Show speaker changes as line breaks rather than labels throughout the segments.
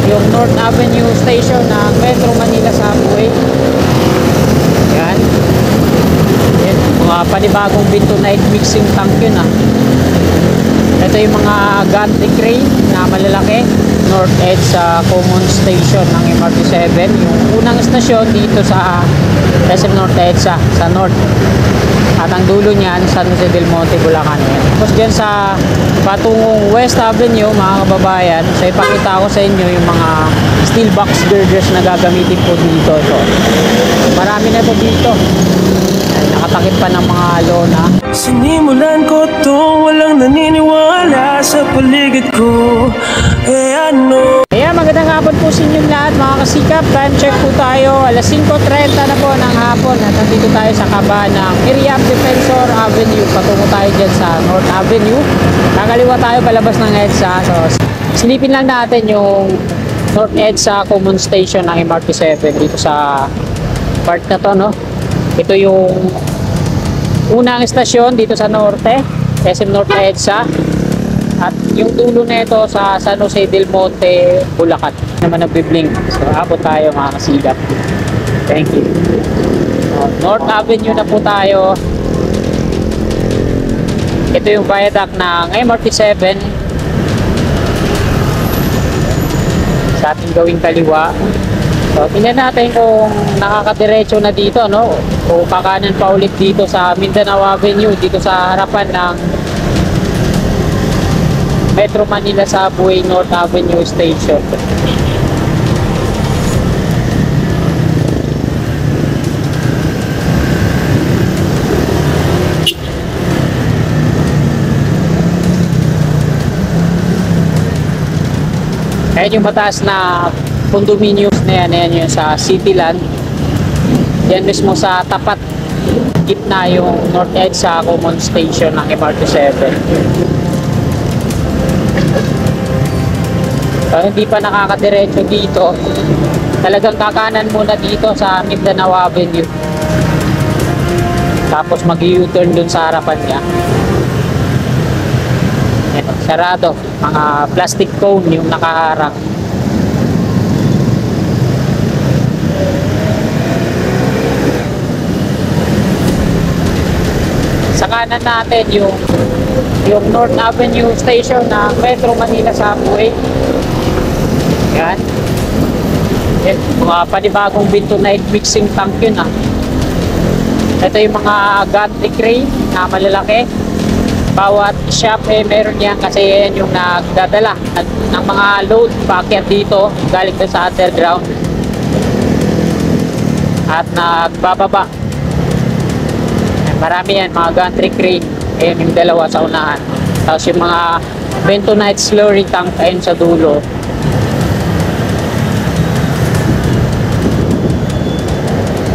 yung North Avenue Station ng Metro Manila Subway. Yan. Yan, mga panibagong Binto Night mixing tank yun ah. Ito yung mga gantry crane na malalaki, north edge sa common station ng MRT7. Yung unang estasyon dito sa SM North Edge sa north. At ang dulo niyan, San Jose del Monte, Bulacan. Tapos dyan sa patungong West Avenue, mga kababayan, so ipakita ko sa inyo yung mga steel box girders na gagamitin po dito. Ito. Marami na ito dito. Nakatakip pa ng mga lona.
Sinimulan ko to, walang naniniwala sa paligid ko.
Kaya magandang hapon po sa inyo lahat mga kasikap. Time check po tayo, alas 5:30 na po ng hapon. At nandito tayo sa kaba ng Miriam Defensor Avenue. Patungo tayo dyan sa North Avenue. Kakaliwa tayo palabas ng EDSA. So silipin lang natin yung North EDSA Common Station ng MRT7 dito sa part na to, no? Ito yung unang estasyon dito sa Norte, SM North EDSA. At yung dulo na ito sa San Jose del Monte, Bulacan. Naman nagbiblink. So abot tayo mga kasigap. Thank you. So, North Avenue na po tayo. Ito yung viaduct ng MRT7. Sa ating gawing kaliwa. So tingnan natin kung nakakadiretso na dito, no? O kakanan pa ulit dito sa Mindanao Avenue, dito sa harapan ng Metro Manila Subway North Avenue Station. Kaya yung mataas na condominiums na yan yung sa Cityland. Yan mismo sa tapat gitna yung North Edge sa Common Station ng MRT7. So, hindi pa nakakadiretso dito. Talagang kakanan muna dito sa Mindanao Avenue. Tapos mag-U-turn dun sa harapan niya. Yan, sarado. Mga plastic cone yung nakaharang. Sa kanan natin yung North Avenue Station ng Metro Manila Subway. Yan. Yan. Mga panibagong Binto Night mixing tank yun ah. Ito yung mga gantry crane na malalaki. Bawat shop meron yan kasi yan yung nagdadala ng mga load paakyat dito galing sa underground. At nagbababa. Marami yan, mga gantry crane. Ayan yung dalawa sa unahan. Tapos yung mga Binto Night slurry tank ayun sa dulo.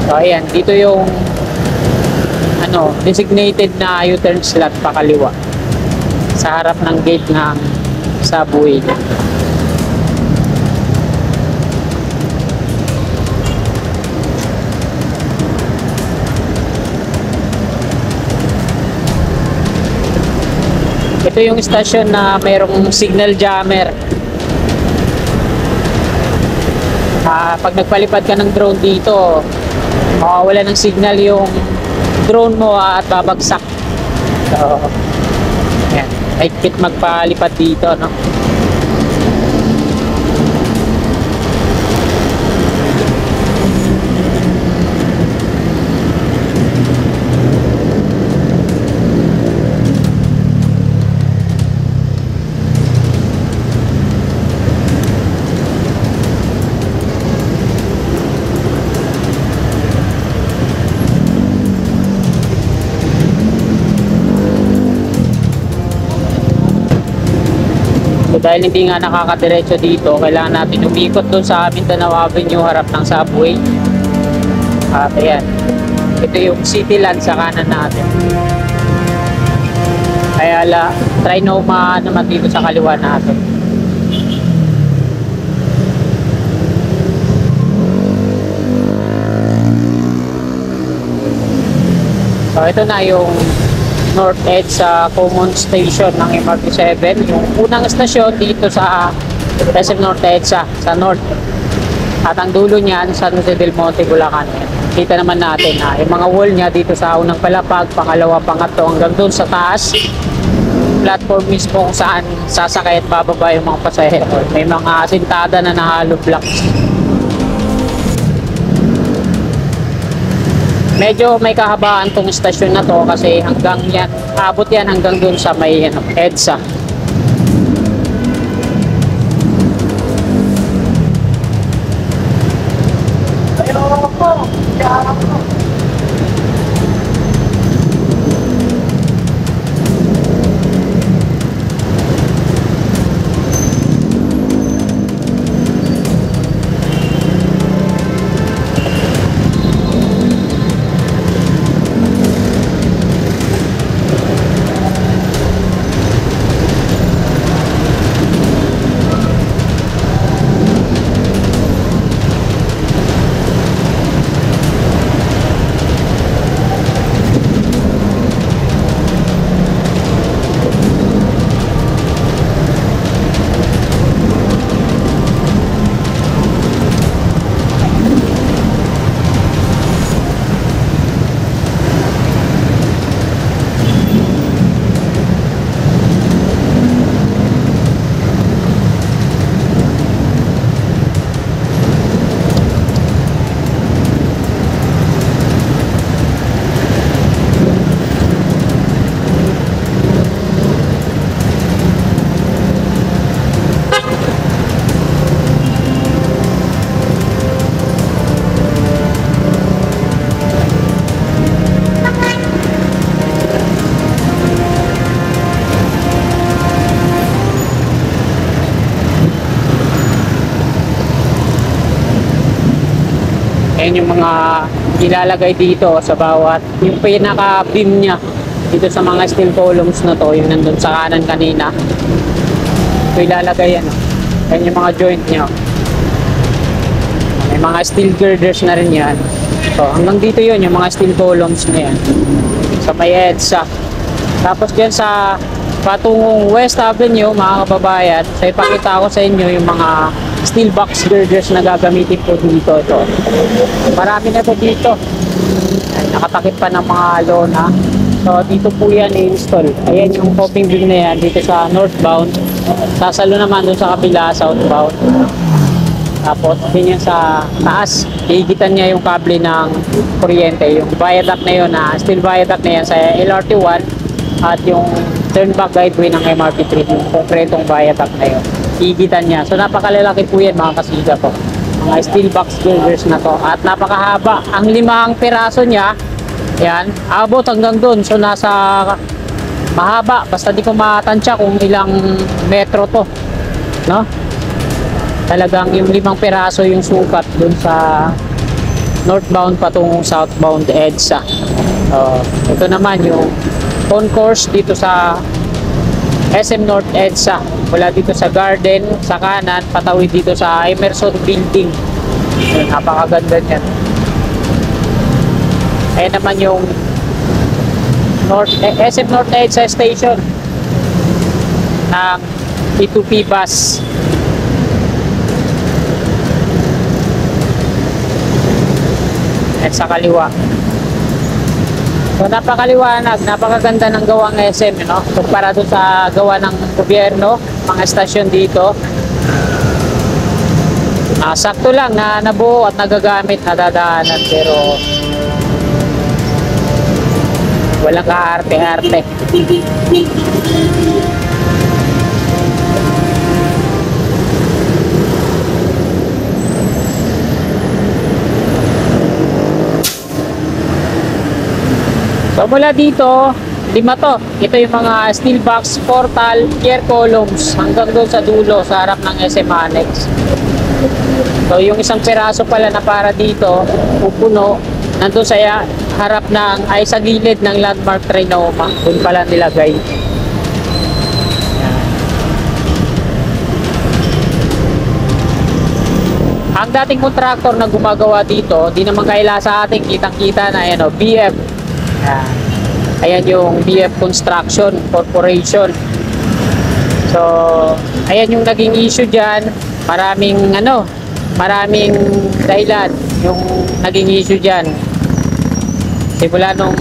So ayan, dito yung designated na U-turn slot pakaliwa sa harap ng gate ng subway. Ito yung station na mayroong signal jammer. Pag nagpalipad ka ng drone dito, mawawala ng signal yung drone mo at babagsak. So, yan. Higpit magpalipad dito, no? So dahil hindi nga nakakadiretso dito, kailangan natin umikot doon sa Mindanao Avenue harap ng subway. At ayan, ito yung Cityland sa kanan natin. Kaya try na naman dito sa kaliwa natin. So ito na yung North Edge sa Common Station ng MRT7. Yung unang estasyon dito sa SM North EDSA sa north. At ang dulo niyan, San Jose del Monte, Bulacan. Kita naman natin na yung mga wall niya dito sa unang palapag, pangalawa, pangatlo, hanggang doon sa taas. Platform mismo kung saan sasakay at bababa yung mga pasahero. May mga asintada na nahalo blocks. Medyo may kahabaan tong istasyon na to kasi hanggang yan, abot yan hanggang doon sa may EDSA. Ayan yung mga ilalagay dito sa bawat, yung pinaka beam niya dito sa mga steel columns na to, yung nandun sa kanan kanina. Ito ilalagay yan. Ayan yung mga joint niya. May mga steel girders na rin yan. So, hanggang dito yun, yung mga steel columns na yan. Sa may EDSA. Tapos dyan sa patungong West Avenue, mga kababayan, so ipakita ko sa inyo yung mga steel box girders na gagamitin po dito. Ito. Marami na ito dito. Ay, nakatakip pa ng mga lona. So dito po yan i-install. Ayan yung coping beam na yan dito sa northbound. Sasalo naman doon sa kabila, southbound. Tapos din yan sa taas. Higitan niya yung kable ng kuryente. Yung viaduct na yun, steel viaduct na yan sa LRT1 at yung turn back guideway ng MRT3, yung konkretong viaduct na yun. Higitan niya. So napakalalaki po yan mga kasiga po. Mga steel box girders na to. At napakahaba. Ang 5 piraso niya, yan, abot hanggang doon. So nasa mahaba. Basta di ko matansya kung ilang metro to. No? Talagang yung 5 piraso yung sukat doon sa northbound patungong southbound EDSA. Ito naman yung concourse dito sa SM North EDSA. Mula dito sa garden, sa kanan, patawid dito sa Emerson Building. Napakaganda niyan. Ayan naman yung SM North EDSA station ng P2P bus. At sa kaliwa. So napakaliwanag, napakaganda ng gawang SM, no? Kumpara doon sa gawa ng gobyerno, mga estasyon dito. Sakto lang na nabuo at nagagamit, nadadaanan, pero walang kaarte-arte. So mula dito, 5 to. Ito yung mga steel box, portal, pier columns hanggang doon sa dulo sa harap ng SM Annex. So yung isang piraso pala na para dito, pupuno, nandun sa harap ng, ay sa gilid ng landmark Trinoma. Doon pala nilagay. Ang dating kontraktor na gumagawa dito, di naman kaila sa ating kitang-kita na yan, BF. Ayan yung BF Construction Corporation. So, Ayan yung naging issue dyan. Maraming dahilan yung naging issue dyan. Simula nung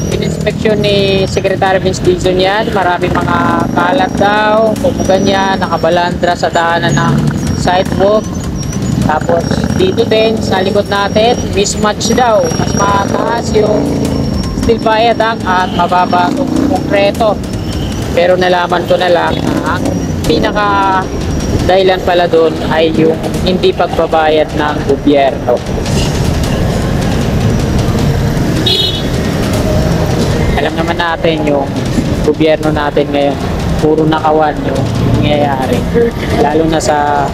in-inspection ni Secretary Vince Dizon yan, maraming mga kalat daw, kung ganyan, nakabalandra sa daanan ng sidewalk. Tapos dito din sa likod natin, mismatch daw. Mas mataas yung steel viaduct at mababa yung konkreto. Pero nalaman ko na lang na ang pinaka dahilan pala doon ay yung hindi pagbabayad ng gobyerno. Alam naman natin yung gobyerno natin ngayon, puro nakawan yung nangyayari. Lalo na sa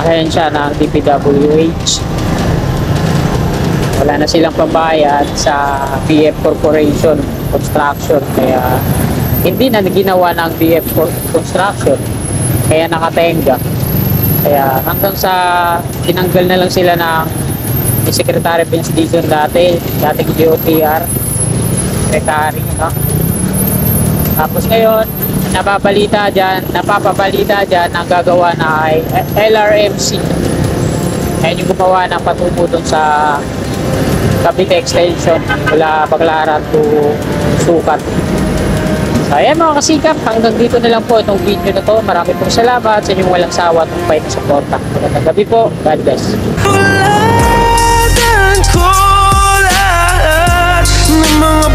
ahensya ng DPWH. Wala na silang pambayad sa BF Corporation Construction, kaya hindi na ginawa ng BF Construction, kaya nakatenga. Kaya hanggang sa tinanggal na lang sila ng Secretary Vince Dizon dating DOTR Secretary, no? Tapos ngayon napapabalita dyan ang gagawa na ay LRMC. Ayun yung gumawa ng patungo dun sa Cavite Extension mula Baclaran to Sukat. So ayan mga kasikap, hanggang dito na lang po itong video na to. Marami pong salamat sa inyong walang sawa at pahit na suporta. Magandang gabi po. God bless.
Tulad ko lahat ng mga